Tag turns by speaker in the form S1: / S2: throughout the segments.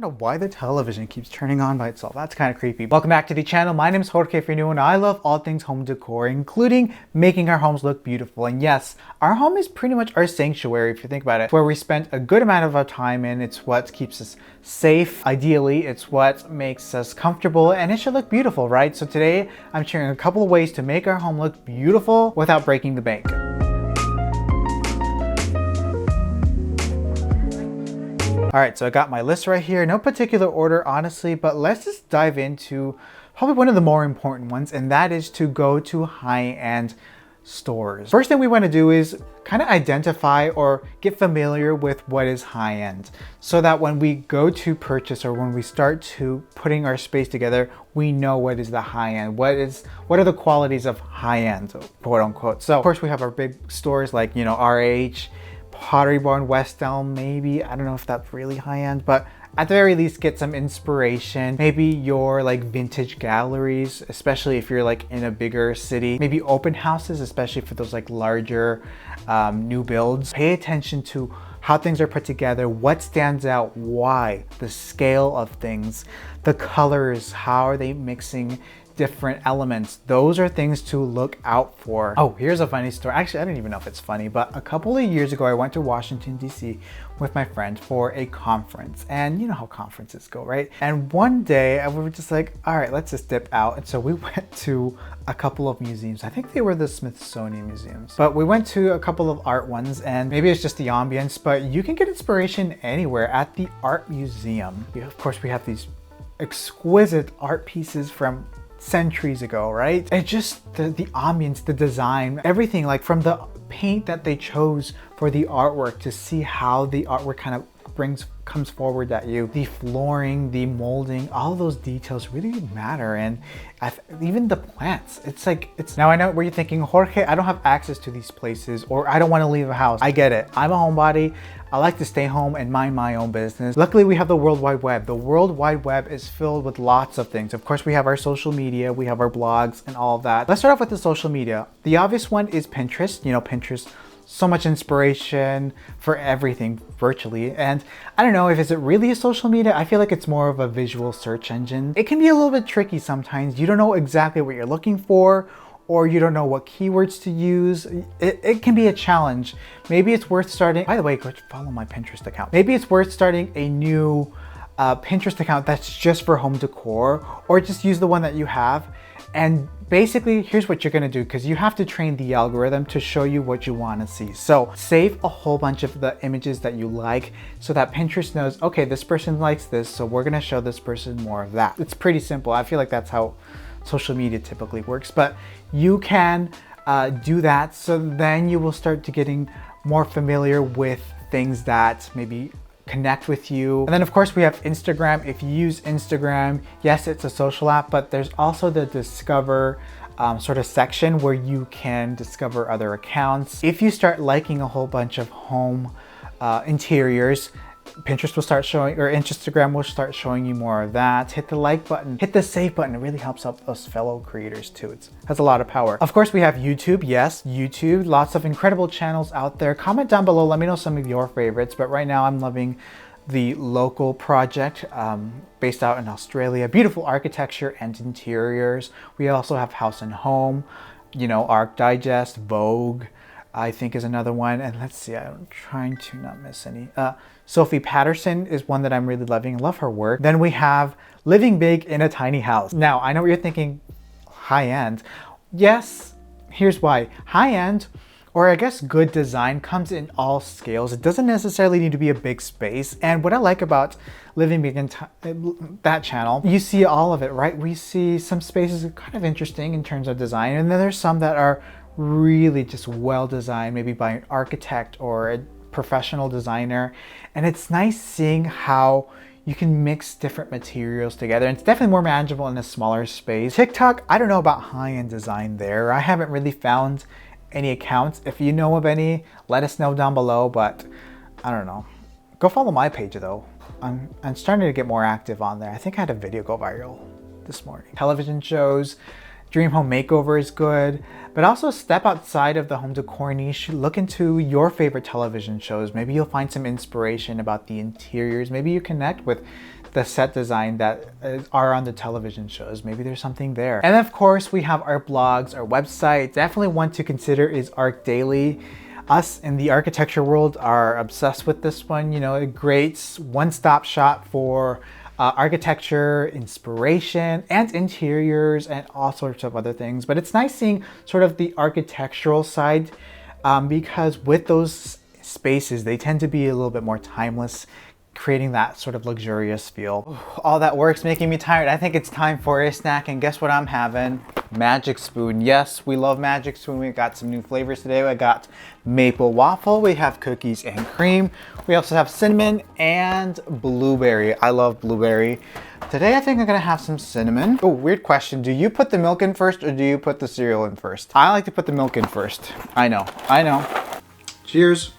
S1: I don't know why the television keeps turning on by itself. That's kind of creepy. Welcome back to the channel. My name is Jorge if you're new, and I love all things home decor, including making our homes look beautiful. And yes, our home is pretty much our sanctuary if you think about it. It's where we spend a good amount of our time in. It's what keeps us safe. Ideally, it's what makes us comfortable, and it should look beautiful, right? So today I'm sharing a couple of ways to make our home look beautiful without breaking the bank. All right, so I got my list right here. No particular order, honestly, but let's just dive into probably one of the more important ones, and that is to go to high-end stores. First thing we want to do is kind of identify or get familiar with what is high-end, so that when we go to purchase or when we start to putting our space together, we know what is the high-end, what are the qualities of high-end, quote unquote. So of course we have our big stores like, you know, RH, Pottery Barn, West Elm, maybe. I don't know if that's really high-end, but at the very least get some inspiration. Maybe your like vintage galleries, especially if you're like in a bigger city. Maybe open houses, especially for those like larger new builds. Pay attention to how things are put together, what stands out, why, the scale of things, the colors, how are they mixing different elements. Those are things to look out for. Oh, here's a funny story. Actually, I don't even know if it's funny, but a couple of years ago, I went to Washington, D.C. with my friend for a conference. And you know how conferences go, right? And one day we were just like, all right, let's just dip out. And so we went to a couple of museums. I think they were the Smithsonian museums, but we went to a couple of art ones, and maybe it's just the ambience, but you can get inspiration anywhere at the art museum. Of course, we have these exquisite art pieces from centuries ago, right? And just the ambience, the design, everything, like from the paint that they chose for the artwork to see how the artwork kind of comes forward at you. The flooring, the molding, all those details really matter. And even the plants, now I know where you're thinking, Jorge, I don't have access to these places, or I don't want to leave a house. I get it. I'm a homebody. I like to stay home and mind my own business. Luckily, we have the World Wide Web. The World Wide Web is filled with lots of things. Of course, we have our social media, we have our blogs and all of that. Let's start off with the social media. The obvious one is Pinterest. You know, Pinterest, so much inspiration for everything virtually. And I don't know if it's really a social media. I feel like it's more of a visual search engine. It can be a little bit tricky sometimes. You don't know exactly what you're looking for, or you don't know what keywords to use. It can be a challenge. Maybe it's worth starting, by the way, go follow my Pinterest account. Maybe it's worth starting a new Pinterest account that's just for home decor, or just use the one that you have. And basically, here's what you're gonna do, because you have to train the algorithm to show you what you wanna see. So save a whole bunch of the images that you like so that Pinterest knows, okay, this person likes this, so we're gonna show this person more of that. It's pretty simple. I feel like that's how social media typically works, but you can do that. So then you will start to getting more familiar with things that maybe connect with you. And then of course we have Instagram. If you use Instagram, yes, it's a social app, but there's also the discover sort of section where you can discover other accounts. If you start liking a whole bunch of home interiors, Pinterest will start showing, or Instagram will start showing you more of that. Hit the like button, hit the save button. It really helps out those fellow creators too. It has a lot of power. Of course, we have YouTube. Yes, YouTube, lots of incredible channels out there. Comment down below, let me know some of your favorites. But right now I'm loving the Local Project based out in Australia. Beautiful architecture and interiors. We also have House and Home, you know, Arc Digest, Vogue, I think is another one. And let's see, I'm trying to not miss any. Sophie Patterson is one that I'm really loving. I love her work. Then we have Living Big in a Tiny House. Now, I know what you're thinking, high-end. Yes, here's why. High-end, or I guess good design, comes in all scales. It doesn't necessarily need to be a big space. And what I like about Living Big in that channel, you see all of it, right? We see some spaces kind of interesting in terms of design, and then there's some that are really just well designed, maybe by an architect or a professional designer. And it's nice seeing how you can mix different materials together. And it's definitely more manageable in a smaller space. TikTok, I don't know about high-end design there. I haven't really found any accounts. If you know of any, let us know down below, but I don't know. Go follow my page though. I'm starting to get more active on there. I think I had a video go viral this morning. Television shows, Dream Home Makeover is good, but also step outside of the home decor niche. Look into your favorite television shows. Maybe you'll find some inspiration about the interiors. Maybe you connect with the set design that are on the television shows. Maybe there's something there. And of course, we have our blogs, our website. Definitely one to consider is Arc Daily. Us in the architecture world are obsessed with this one. You know, a great one-stop shop for architecture, inspiration, and interiors, and all sorts of other things. But it's nice seeing sort of the architectural side because with those spaces, they tend to be a little bit more timeless, creating that sort of luxurious feel. All that work's making me tired. I think it's time for a snack, and guess what I'm having? Magic Spoon. Yes, we love Magic Spoon. We got some new flavors today. We got maple waffle, we have cookies and cream. We also have cinnamon and blueberry. I love blueberry. Today I think I'm gonna have some cinnamon. Oh, weird question. Do you put the milk in first or do you put the cereal in first? I like to put the milk in first. I know. Cheers.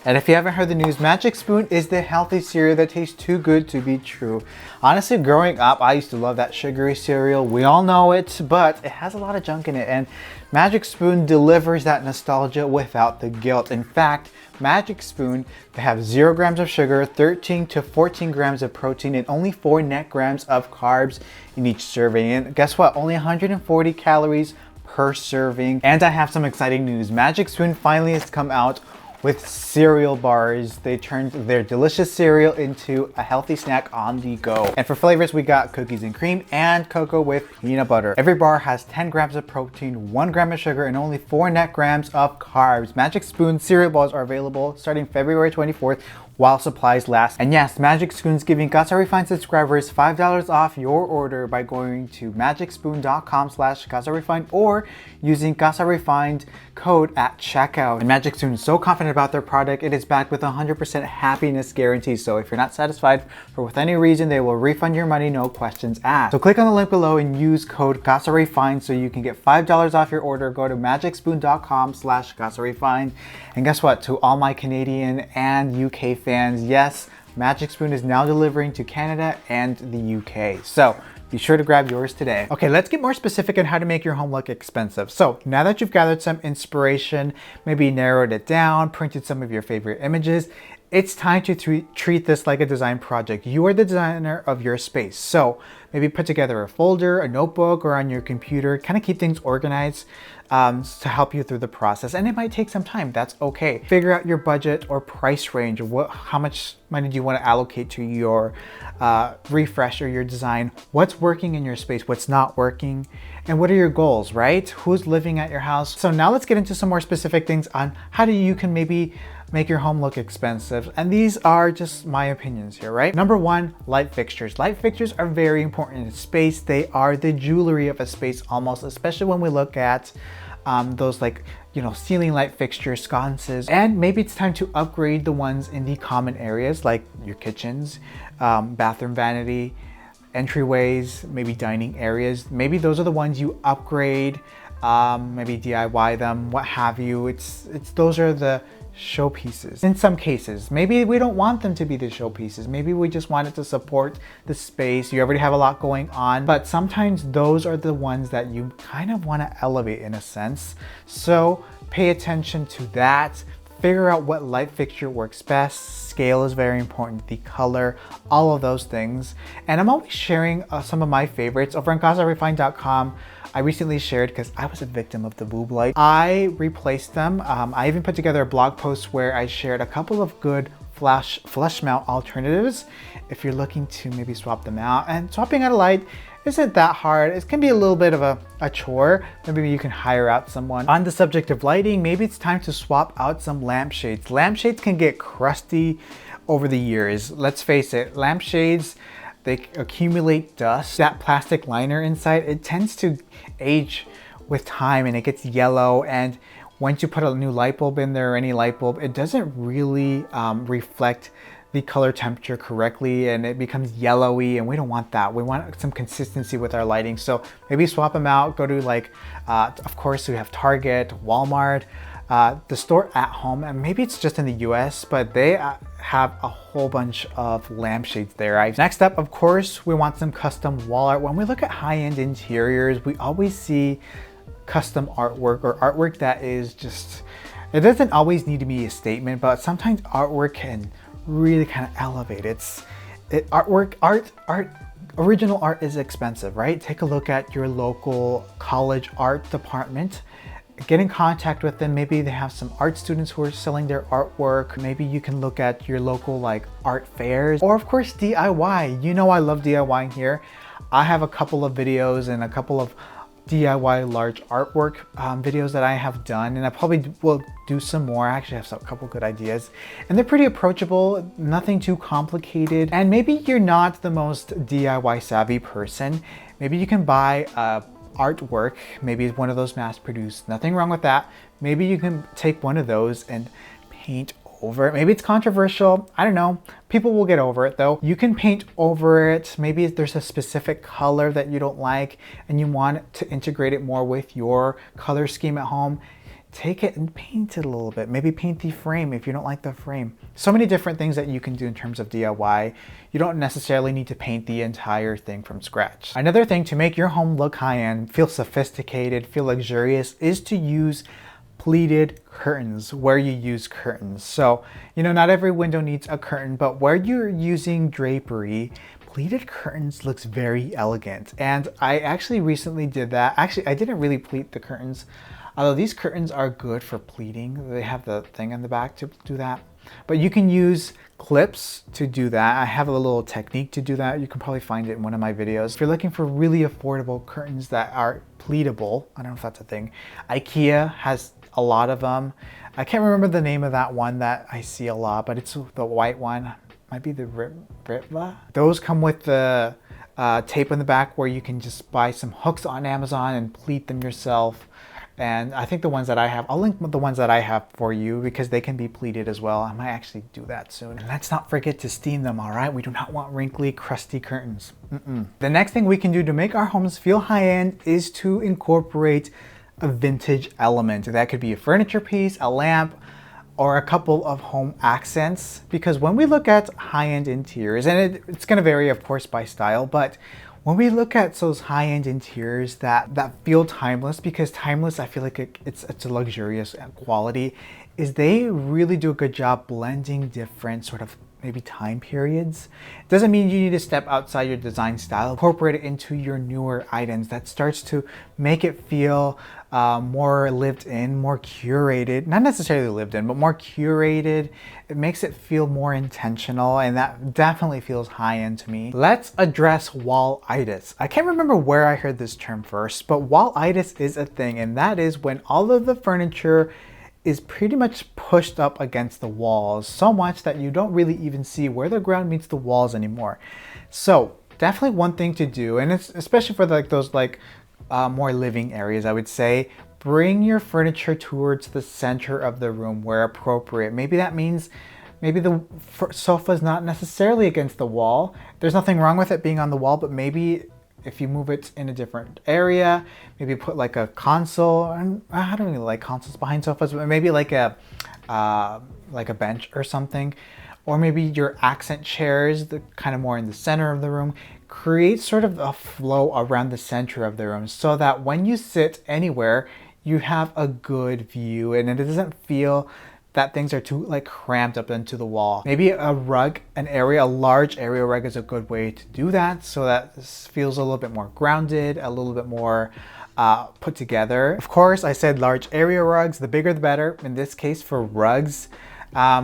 S1: And if you haven't heard the news, Magic Spoon is the healthy cereal that tastes too good to be true. Honestly, growing up, I used to love that sugary cereal. We all know it, but it has a lot of junk in it, and Magic Spoon delivers that nostalgia without the guilt. In fact, Magic Spoon, they have 0 grams of sugar, 13 to 14 grams of protein, and only 4 net grams of carbs in each serving. And guess what? Only 140 calories per serving. And I have some exciting news. Magic Spoon finally has come out with cereal bars. They turned their delicious cereal into a healthy snack on the go. And for flavors, we got cookies and cream and cocoa with peanut butter. Every bar has 10 grams of protein, 1 gram of sugar, and only 4 net grams of carbs. Magic Spoon cereal bars are available starting February 24th while supplies last. And yes, Magic Spoon's giving Casa Refined subscribers $5 off your order by going to magicspoon.com/CasaRefined or using Casa Refined code at checkout. And Magic Spoon is so confident about their product, it is backed with a 100% happiness guarantee. So if you're not satisfied for any reason, they will refund your money, no questions asked. So click on the link below and use code Casa Refined so you can get $5 off your order. Go to magicspoon.com/CasaRefined. And guess what? To all my Canadian and UK fans, yes, Magic Spoon is now delivering to Canada and the UK. So be sure to grab yours today. Okay, let's get more specific on how to make your home look expensive. So now that you've gathered some inspiration, maybe narrowed it down, printed some of your favorite images, it's time to treat this like a design project. You are the designer of your space. So maybe put together a folder, a notebook, or on your computer, kind of keep things organized to help you through the process. And it might take some time, that's okay. Figure out your budget or price range, or how much money do you want to allocate to your refresh or your design. What's working in your space, what's not working, and what are your goals, right? Who's living at your house? So now let's get into some more specific things on how you can maybe make your home look expensive. And these are just my opinions here, right? Number 1, light fixtures. Light fixtures are very important in a space. They are the jewelry of a space almost, especially when we look at those ceiling light fixtures, sconces. And maybe it's time to upgrade the ones in the common areas like your kitchens, bathroom vanity, entryways, maybe dining areas. Maybe those are the ones you upgrade, maybe DIY them, what have you. Those are the showpieces. In some cases, maybe we don't want them to be the showpieces. Maybe we just want it to support the space. You already have a lot going on, but sometimes those are the ones that you kind of want to elevate in a sense. So pay attention to that. Figure out what light fixture works best. Scale is very important, the color, all of those things. And I'm always sharing some of my favorites over on CasaRefined.com. I recently shared, because I was a victim of the boob light, I replaced them. I even put together a blog post where I shared a couple of good flush mount alternatives if you're looking to maybe swap them out. And swapping out a light isn't that hard. It can be a little bit of a chore. Maybe you can hire out someone. On the subject of lighting, maybe it's time to swap out some lampshades. Lampshades can get crusty over the years. Let's face it, lampshades, they accumulate dust. That plastic liner inside, it tends to age with time and it gets yellow. And once you put a new light bulb in there, or any light bulb, it doesn't really reflect the color temperature correctly, and it becomes yellowy, and we don't want that. We want some consistency with our lighting. So maybe swap them out. Go to of course we have Target, Walmart, the store at home, and maybe it's just in the US, but they have a whole bunch of lampshades there. Next up, of course, we want some custom wall art. When we look at high-end interiors, we always see custom artwork, or artwork that is just, it doesn't always need to be a statement, but sometimes artwork can really kind of elevate. Original art is expensive, right? Take a look at your local college art department. Get in contact with them. Maybe they have some art students who are selling their artwork. Maybe you can look at your local like art fairs, or of course DIY. You know I love DIYing here. I have a couple of videos and a couple of DIY large artwork videos that I have done, and I probably will do some more. I actually have a couple good ideas, and they're pretty approachable, nothing too complicated. And maybe you're not the most DIY savvy person. Maybe you can buy artwork, maybe it's one of those mass produced, nothing wrong with that. Maybe you can take one of those and paint over it. Maybe it's controversial, I don't know. People will get over it though. You can paint over it. Maybe there's a specific color that you don't like and you want to integrate it more with your color scheme at home. Take it and paint it a little bit. Maybe paint the frame if you don't like the frame. So many different things that you can do in terms of DIY. You don't necessarily need to paint the entire thing from scratch. Another thing to make your home look high-end, feel sophisticated, feel luxurious, is to use pleated curtains where you use curtains. So, you know, not every window needs a curtain, but where you're using drapery, pleated curtains looks very elegant. And I actually recently did that. Actually, I didn't really pleat the curtains, although these curtains are good for pleating. They have the thing in the back to do that. But you can use clips to do that. I have a little technique to do that. You can probably find it in one of my videos. If you're looking for really affordable curtains that are pleatable, I don't know if that's a thing, IKEA has a lot of them. I can't remember the name of that one that I see a lot, but it's the white one. Might be the Ritva. Those come with the tape in the back where you can just buy some hooks on Amazon and pleat them yourself. And I think the ones that I have, I'll link the ones that I have for you because they can be pleated as well. I might actually do that soon. And let's not forget to steam them, all right? We do not want wrinkly, crusty curtains. The next thing we can do to make our homes feel high-end is to incorporate a vintage element. That could be a furniture piece, a lamp, or a couple of home accents. Because when we look at high-end interiors, and it's gonna vary of course by style, but when we look at those high-end interiors that feel timeless, because timeless, I feel like it's a luxurious quality, is they really do a good job blending different sort of maybe time periods. It doesn't mean you need to step outside your design style, incorporate it into your newer items. That starts to make it feel more lived in, more curated, not necessarily lived in, but more curated. It makes it feel more intentional, and that definitely feels high-end to me. Let's address wall-itis. I can't remember where I heard this term first, but wall-itis is a thing, and that is when all of the furniture is pretty much pushed up against the walls so much that you don't really even see where the ground meets the walls anymore. So definitely one thing to do, and it's especially for those more living areas, I would say, bring your furniture towards the center of the room where appropriate. Maybe that means maybe the sofa is not necessarily against the wall. There's nothing wrong with it being on the wall, but maybe if you move it in a different area, maybe put like a console, and I don't really like consoles behind sofas, but maybe like a bench or something, or maybe your accent chairs, the kind of more in the center of the room. Create sort of a flow around the center of the room so that when you sit anywhere, you have a good view and it doesn't feel that things are too cramped up into the wall. Maybe a rug, a large area rug is a good way to do that, so that this feels a little bit more grounded, a little bit more put together. Of course, I said large area rugs, the bigger the better. In this case for rugs,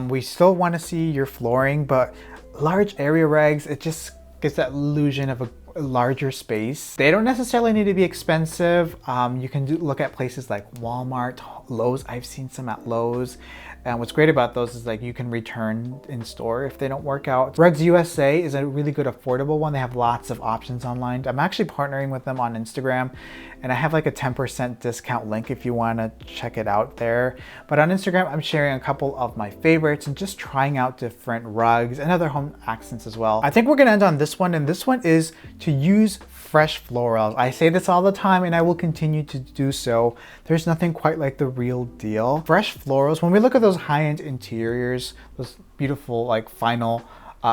S1: we still want to see your flooring, but large area rugs, it just gives that illusion of a larger space. They don't necessarily need to be expensive. You can look at places like Walmart, Lowe's. I've seen some at Lowe's. And what's great about those is you can return in store if they don't work out. Rugs USA is a really good affordable one. They have lots of options online. I'm actually partnering with them on Instagram, and I have a 10% discount link if you want to check it out there. But on Instagram, I'm sharing a couple of my favorites and just trying out different rugs and other home accents as well. I think we're gonna end on this one, and this one is to use fresh florals. I say this all the time and I will continue to do so. There's nothing quite like the real deal. Fresh florals, when we look at those high-end interiors, those beautiful final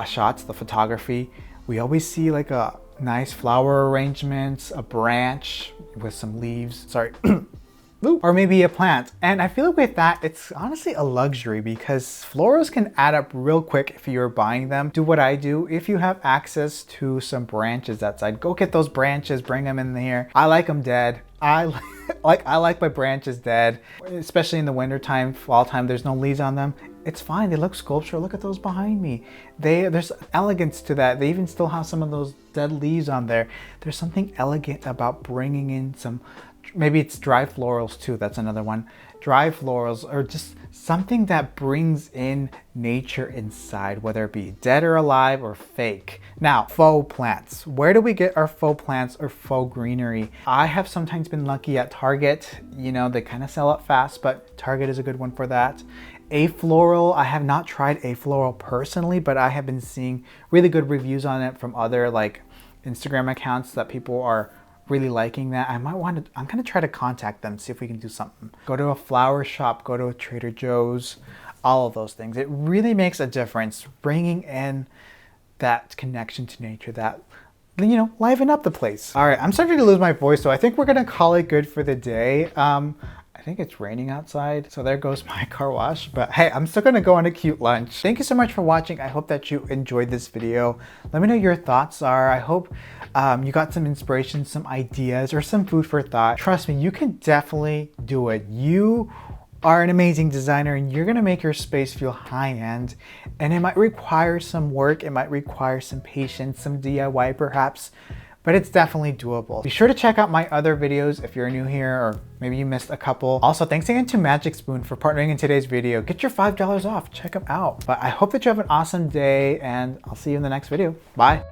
S1: shots, the photography, we always see a nice flower arrangement, a branch with some leaves. Sorry. or maybe a plant. And I feel like with that, it's honestly a luxury because florals can add up real quick if you're buying them. Do what I do. If you have access to some branches outside, go get those branches, bring them in here. I like them dead. I like my branches dead, especially in the winter time, fall time, there's no leaves on them. It's fine, they look sculptural. Look at those behind me. There's elegance to that. They even still have some of those dead leaves on there. There's something elegant about bringing in some, maybe it's dry florals too, that's another one. Dry florals, or just something that brings in nature inside, whether it be dead or alive or fake. Now, faux plants. Where do we get our faux plants or faux greenery? I have sometimes been lucky at Target. You know, they kind of sell up fast, but Target is a good one for that. A floral, I have not tried a floral personally, but I have been seeing really good reviews on it from other like Instagram accounts that people are really liking that. I'm gonna try to contact them, see if we can do something. Go to a flower shop, go to a Trader Joe's, all of those things. It really makes a difference bringing in that connection to nature, that, you know, liven up the place. All right, I'm starting to lose my voice, so I think we're gonna call it good for the day. I think it's raining outside, so there goes my car wash. But hey, I'm still gonna go on a cute lunch. Thank you so much for watching. I hope that you enjoyed this video. Let me know your thoughts are. I hope you got some inspiration, some ideas, or some food for thought. Trust me, you can definitely do it. You are an amazing designer and you're gonna make your space feel high-end, and it might require some work, it might require some patience, some DIY perhaps, but it's definitely doable. Be sure to check out my other videos if you're new here or maybe you missed a couple. Also, thanks again to Magic Spoon for partnering in today's video. Get your $5 off, check them out. But I hope that you have an awesome day and I'll see you in the next video. Bye.